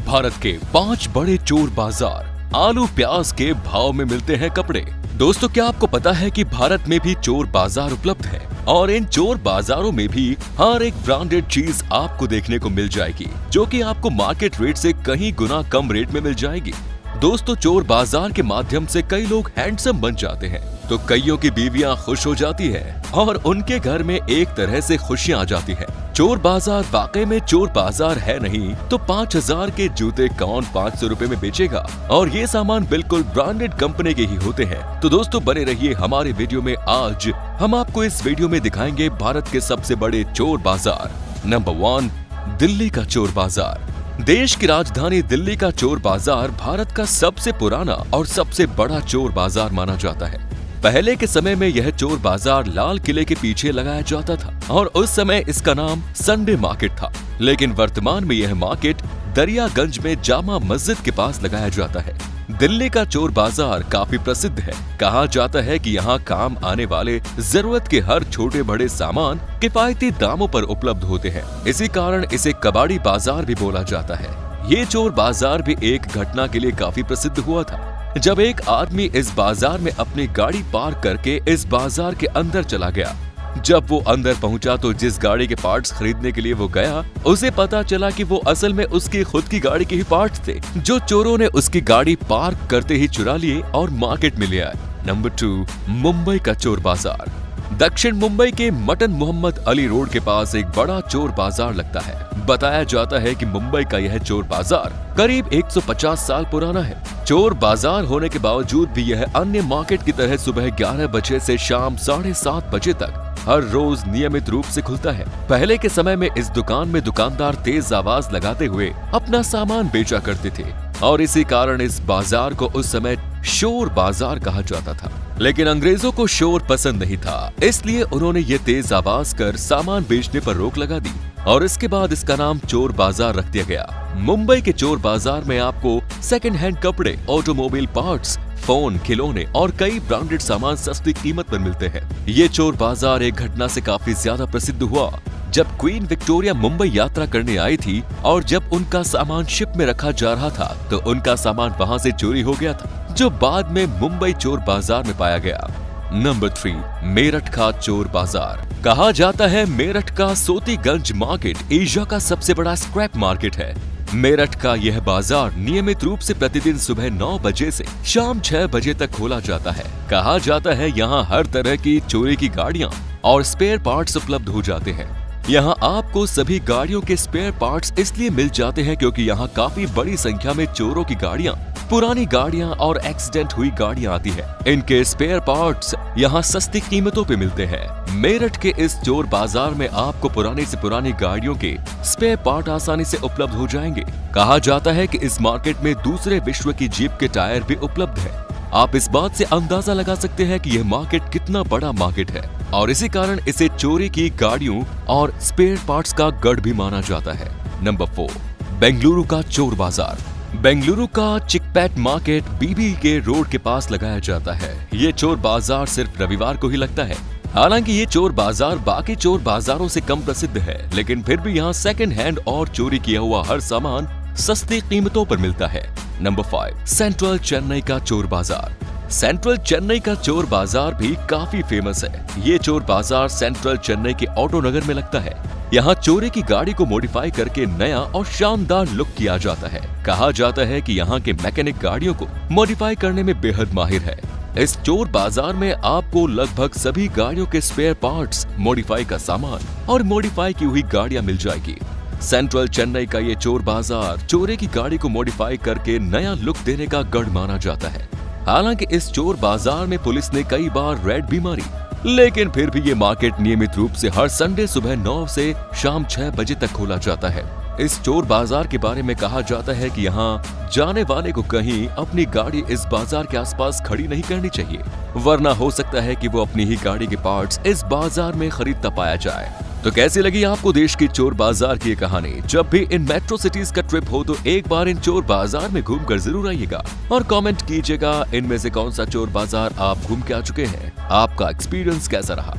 भारत के 5 बड़े चोर बाजार। आलू प्याज के भाव में मिलते हैं कपड़े। दोस्तों, क्या आपको पता है कि भारत में भी चोर बाजार उपलब्ध है और इन चोर बाजारों में भी हर एक ब्रांडेड चीज आपको देखने को मिल जाएगी, जो कि आपको मार्केट रेट से कहीं गुना कम रेट में मिल जाएगी। दोस्तों, चोर बाजार के माध्यम से कई लोग हैंडसम बन जाते हैं, तो कईयों की बीवियां खुश हो जाती हैं और उनके घर में एक तरह से खुशियां आ जाती हैं। चोर बाजार वाकई में चोर बाजार है नहीं तो 5000 के जूते कौन 500 रुपए में बेचेगा, और ये सामान बिल्कुल ब्रांडेड कंपनी के ही होते हैं। तो दोस्तों, बने रहिए हमारे वीडियो में। आज हम आपको इस वीडियो में दिखाएंगे भारत के सबसे बड़े चोर बाजार। नंबर 1, दिल्ली का चोर बाजार। देश की राजधानी दिल्ली का चोर बाजार भारत का सबसे पुराना और सबसे बड़ा चोर बाजार माना जाता है। पहले के समय में यह चोर बाजार लाल किले के पीछे लगाया जाता था और उस समय इसका नाम संडे मार्केट था, लेकिन वर्तमान में यह मार्केट दरियागंज में जामा मस्जिद के पास लगाया जाता है। दिल्ली का चोर बाजार काफी प्रसिद्ध है। कहा जाता है कि यहाँ काम आने वाले जरूरत के हर छोटे बड़े सामान किफायती दामों पर उपलब्ध होते हैं। इसी कारण इसे कबाड़ी बाजार भी बोला जाता है। ये चोर बाजार भी एक घटना के लिए काफी प्रसिद्ध हुआ था, जब एक आदमी इस बाजार में अपनी गाड़ी पार्क करके इस बाजार के अंदर चला गया। जब वो अंदर पहुंचा तो जिस गाड़ी के पार्ट्स खरीदने के लिए वो गया, उसे पता चला कि वो असल में उसकी खुद की गाड़ी के ही पार्ट्स थे, जो चोरों ने उसकी गाड़ी पार्क करते ही चुरा लिए और मार्केट में ले आए। नंबर 2, मुंबई का चोर बाजार। दक्षिण मुंबई के मटन मोहम्मद अली रोड के पास एक बड़ा चोर बाजार लगता है। बताया जाता है कि मुंबई का यह चोर बाजार करीब 150 साल पुराना है। चोर बाजार होने के बावजूद भी यह अन्य मार्केट की तरह सुबह 11 बजे से शाम 7:30 बजे तक हर रोज नियमित रूप से खुलता है। पहले के समय में इस दुकान में दुकानदार तेज आवाज लगाते हुए अपना सामान बेचा करते थे और इसी कारण इस बाजार को उस समय शोर बाजार कहा जाता था। लेकिन अंग्रेजों को शोर पसंद नहीं था, इसलिए उन्होंने ये तेज आवाज कर सामान बेचने पर रोक लगा दी और इसके बाद इसका नाम चोर बाजार रख दिया गया। मुंबई के चोर बाजार में आपको सेकंड हैंड कपड़े, ऑटोमोबाइल पार्ट्स, फोन, खिलौने और कई ब्रांडेड सामान सस्ती कीमत पर मिलते हैं। ये चोर बाजार एक घटना से काफी ज्यादा प्रसिद्ध हुआ, जब क्वीन विक्टोरिया मुंबई यात्रा करने आई थी और जब उनका सामान शिप में रखा जा रहा था तो उनका सामान वहां से चोरी हो गया था, जो बाद में मुंबई चोर बाजार में पाया गया। नंबर 3, मेरठ का चोर बाजार। कहा जाता है मेरठ का सोतीगंज मार्केट एशिया का सबसे बड़ा स्क्रैप मार्केट है। मेरठ का यह बाजार नियमित रूप से प्रतिदिन सुबह 9 बजे से शाम 6 बजे तक खोला जाता है। कहा जाता है यहाँ हर तरह की चोरी की गाड़ियाँ और स्पेयर पार्ट्स उपलब्ध हो जाते हैं। यहाँ आपको सभी गाड़ियों के स्पेयर पार्ट्स इसलिए मिल जाते हैं क्योंकि यहाँ काफी बड़ी संख्या में चोरों की गाड़ियाँ, पुरानी गाड़ियाँ और एक्सीडेंट हुई गाड़ियाँ आती हैं। इनके स्पेयर पार्ट्स यहाँ सस्ती कीमतों पे मिलते हैं। मेरठ के इस चोर बाजार में आपको पुरानी से पुरानी गाड़ियों के स्पेयर पार्ट आसानी से उपलब्ध हो जाएंगे। कहा जाता है कि इस मार्केट में दूसरे विश्व की जीप के टायर भी उपलब्ध है। आप इस बात से अंदाजा लगा सकते हैं कि यह मार्केट कितना बड़ा मार्केट है और इसी कारण इसे चोरी की गाड़ियों और स्पेयर पार्ट्स का गढ़ भी माना जाता है। नंबर 4, बेंगलुरु का चोर बाजार। बेंगलुरु का चिकपेट मार्केट बीबी के रोड के पास लगाया जाता है। ये चोर बाजार सिर्फ रविवार को ही लगता है। हालांकि ये चोर बाजार बाकी चोर बाजारों से कम प्रसिद्ध है, लेकिन फिर भी यहाँ सेकंड हैंड और चोरी किया हुआ हर सामान सस्ती कीमतों पर मिलता है। नंबर 5, सेंट्रल चेन्नई का चोर बाजार। सेंट्रल चेन्नई का चोर बाजार भी काफी फेमस है। ये चोर बाजार सेंट्रल चेन्नई के ऑटो नगर में लगता है। यहाँ चोरी की गाड़ी को मॉडिफाई करके नया और शानदार लुक किया जाता है। कहा जाता है कि यहाँ के मैकेनिक गाड़ियों को मॉडिफाई करने में बेहद माहिर है। इस चोर बाजार में आपको लगभग सभी गाड़ियों के स्पेयर पार्ट्स, मॉडिफाई का सामान और मॉडिफाई की हुई गाड़ियाँ मिल जाएगी। सेंट्रल चेन्नई का ये चोर बाजार चोरी की गाड़ी को मॉडिफाई करके नया लुक देने का गढ़ माना जाता है। हालांकि इस चोर बाजार में पुलिस ने कई बार रेड भी मारी, लेकिन फिर भी ये मार्केट नियमित रूप से हर संडे सुबह 9 से शाम 6 बजे तक खोला जाता है। इस चोर बाजार के बारे में कहा जाता है कि यहाँ जाने वाले को कहीं अपनी गाड़ी इस बाजार के आसपास खड़ी नहीं करनी चाहिए, वरना हो सकता है कि वो अपनी ही गाड़ी के पार्ट्स इस बाजार में खरीदता पाया जाए। तो कैसी लगी आपको देश की चोर बाजार की ये कहानी? जब भी इन मेट्रो सिटीज का ट्रिप हो तो एक बार इन चोर बाजार में घूम कर जरूर आइएगा और कमेंट कीजिएगा इनमें से कौन सा चोर बाजार आप घूम के आ चुके हैं, आपका एक्सपीरियंस कैसा रहा।